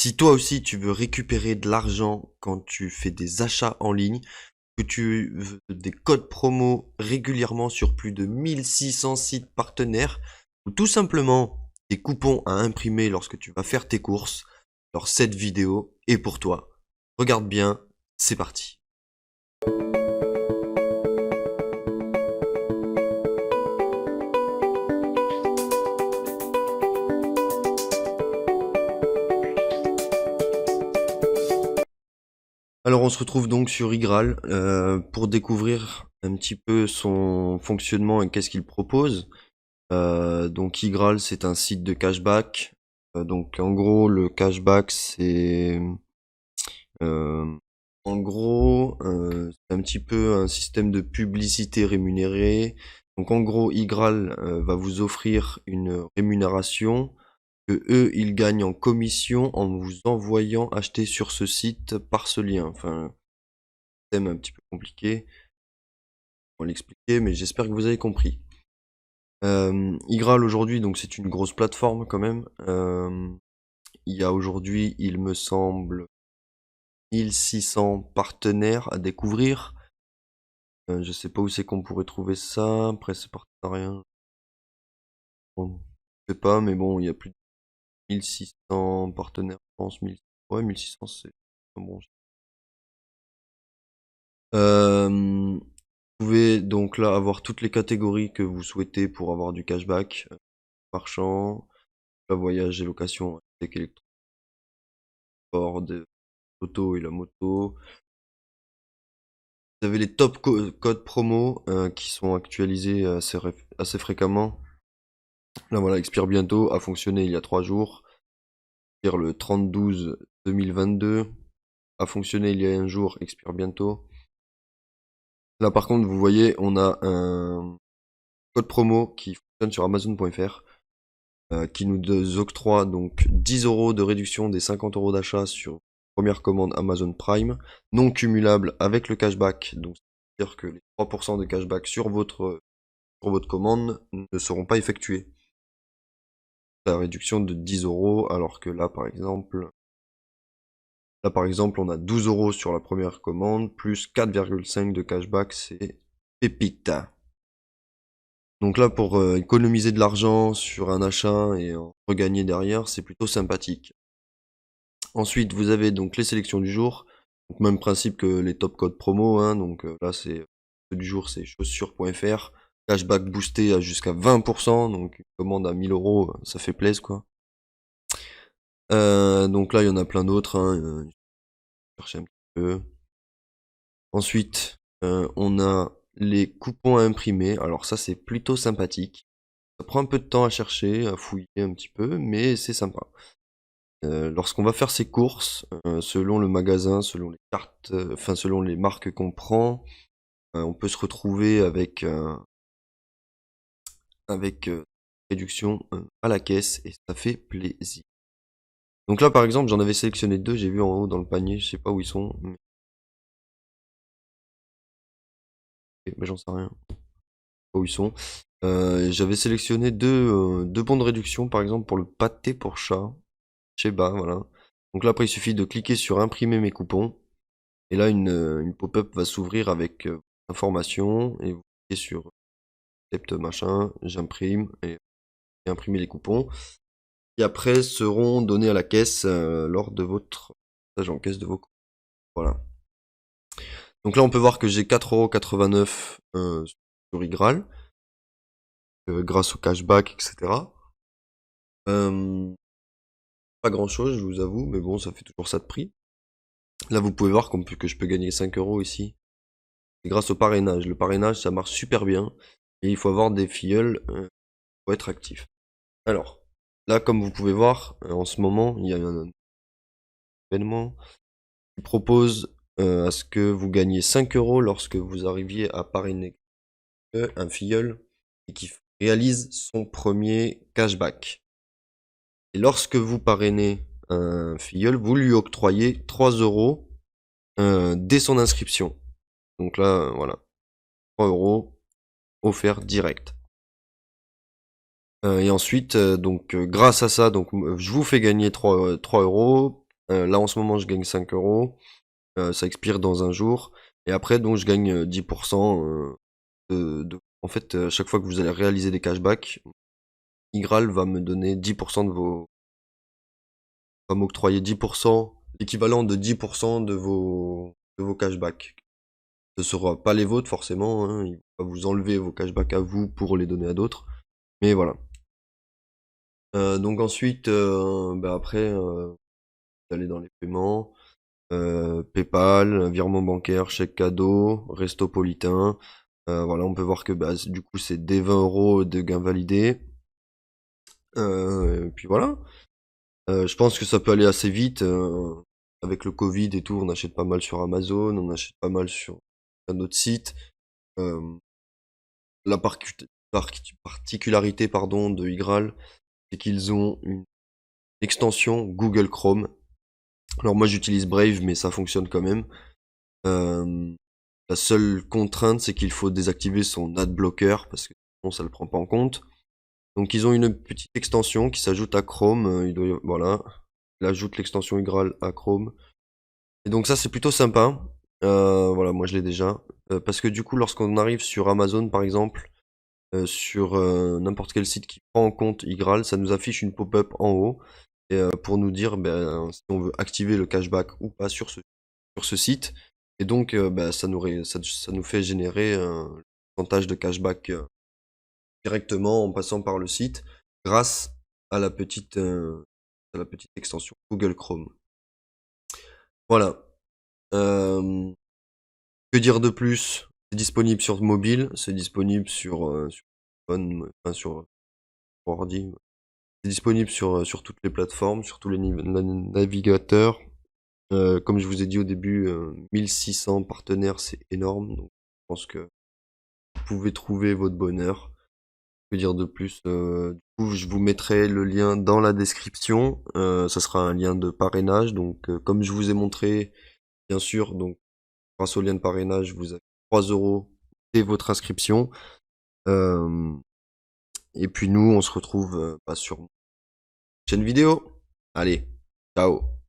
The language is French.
Si toi aussi tu veux récupérer de l'argent quand tu fais des achats en ligne, que tu veux des codes promo régulièrement sur plus de 1600 sites partenaires, ou tout simplement des coupons à imprimer lorsque tu vas faire tes courses, alors cette vidéo est pour toi. Regarde bien, c'est parti. Alors on se retrouve donc sur Igral pour découvrir un petit peu son fonctionnement et qu'est-ce qu'il propose. Donc Igral, c'est un site de cashback. Donc en gros le cashback euh, c'est un petit peu un système de publicité rémunérée. Donc en gros Igral va vous offrir une rémunération que eux ils gagnent en commission en vous envoyant acheter sur ce site par ce lien. Enfin, thème un petit peu compliqué pour l'expliquer, mais j'espère que vous avez compris. Igral aujourd'hui, donc c'est une grosse plateforme quand même. Il y a aujourd'hui, il me semble, 1600 partenaires à découvrir. Je sais pas où c'est qu'on pourrait trouver ça. Après, c'est partenariat. Bon, je sais pas, mais bon, il y a plus de 1600 partenaires, je pense. 1000... Ouais, 1600, c'est bon. Vous pouvez donc là avoir toutes les catégories que vous souhaitez pour avoir du cashback. Marchand, la voyage et location, avec électro, sport, de l'auto et la moto. Vous avez les top codes promo qui sont actualisés assez fréquemment. Là voilà, expire bientôt, a fonctionné il y a 3 jours. Expire le 30/12/2022. A fonctionné il y a un jour, expire bientôt. Là par contre, vous voyez, on a un code promo qui fonctionne sur Amazon.fr qui nous octroie donc 10 € de réduction des 50 € d'achat sur première commande Amazon Prime, non cumulable avec le cashback. Donc c'est-à-dire que les 3% de cashback sur votre commande ne seront pas effectués. La réduction de 10 €, alors que là par exemple, on a 12 € sur la première commande, plus 4,5 de cashback, c'est pépite. Donc là, pour économiser de l'argent sur un achat et en regagner derrière, c'est plutôt sympathique. Ensuite, vous avez donc les sélections du jour. Donc même principe que les top codes promo, hein. Donc là, c'est ceux du jour, c'est chaussures.fr. Cashback boosté à jusqu'à 20%. Donc une commande à 1000 €, ça fait plaisir quoi. Donc là, il y en a plein d'autres, hein. Chercher un petit peu. Ensuite, on a les coupons à imprimer. Alors ça, c'est plutôt sympathique. Ça prend un peu de temps à chercher, à fouiller un petit peu, mais c'est sympa. Lorsqu'on va faire ses courses, selon le magasin, selon les cartes, enfin selon les marques qu'on prend, on peut se retrouver avec réduction à la caisse et ça fait plaisir. Donc là par exemple j'en avais sélectionné 2, j'ai vu en haut dans le panier, je sais pas où ils sont, mais j'en sais rien, pas où ils sont. J'avais sélectionné deux bons de réduction par exemple pour le pâté pour chat, chez Bas, voilà. Donc là après il suffit de cliquer sur imprimer mes coupons. Et là, une pop-up va s'ouvrir avec information et vous cliquez sur accepte machin, j'imprime et imprimer les coupons. Et après seront donnés à la caisse lors de votre passage en caisse de vos coupons. Voilà. Donc là, on peut voir que j'ai 4,89 € sur Igral grâce au cashback, etc. Pas grand chose, je vous avoue, mais bon, ça fait toujours ça de prix. Là, vous pouvez voir que je peux gagner 5 € ici. C'est grâce au parrainage. Le parrainage, ça marche super bien. Et il faut avoir des filleuls pour être actif. Alors, là, comme vous pouvez voir, en ce moment, il y a un événement qui propose à ce que vous gagnez 5 € lorsque vous arriviez à parrainer un filleul et qui réalise son premier cashback. Et lorsque vous parrainez un filleul, vous lui octroyez 3 € dès son inscription. Donc là, voilà, 3 € offerts direct. Et ensuite, donc grâce à ça, donc je vous fais gagner 3 €. Là en ce moment je gagne 5 euros. Ça expire dans un jour. Et après donc je gagne 10% en fait, chaque fois que vous allez réaliser des cashbacks, Igral va me donner 10% va m'octroyer 10%, l'équivalent de 10% de vos cashbacks. Ce sera pas les vôtres forcément, hein, il va vous enlever vos cashbacks à vous pour les donner à d'autres. Mais voilà. Donc ensuite, bah après, vous allez dans les paiements, PayPal, virement bancaire, chèque cadeau, Restopolitain. Voilà, on peut voir que bah, du coup c'est des 20 euros de gains validés. Et puis voilà. Je pense que ça peut aller assez vite. Avec le Covid et tout, on achète pas mal sur Amazon, on achète pas mal sur un autre site. Euh, la particularité pardon, de Igral, c'est qu'ils ont une extension Google Chrome. Alors moi j'utilise Brave, mais ça fonctionne quand même. Euh, la seule contrainte, c'est qu'il faut désactiver son adblocker, parce que sinon ça le prend pas en compte. Donc ils ont une petite extension qui s'ajoute à Chrome. Voilà, il ajoute l'extension Igral à Chrome. Et donc ça c'est plutôt sympa. Voilà, moi je l'ai déjà. Parce que du coup, lorsqu'on arrive sur Amazon par exemple, sur n'importe quel site qui prend en compte Igral, ça nous affiche une pop-up en haut et, pour nous dire ben, si on veut activer le cashback ou pas sur ce site. Et donc ben, ça nous fait générer un pourcentage de cashback directement en passant par le site grâce à la petite extension Google Chrome. Voilà. Euh, que dire de plus? C'est disponible sur mobile, c'est disponible sur téléphone, enfin sur ordi. C'est disponible sur toutes les plateformes, sur tous les navigateurs. Comme je vous ai dit au début, 1600 partenaires, c'est énorme. Donc je pense que vous pouvez trouver votre bonheur. Que dire de plus? Du coup, je vous mettrai le lien dans la description. Ça sera un lien de parrainage. Donc, comme je vous ai montré, bien sûr, donc grâce au lien de parrainage, vous avez 3 euros dès votre inscription. Euh, et puis nous, on se retrouve bah, sur une prochaine vidéo. Allez, ciao!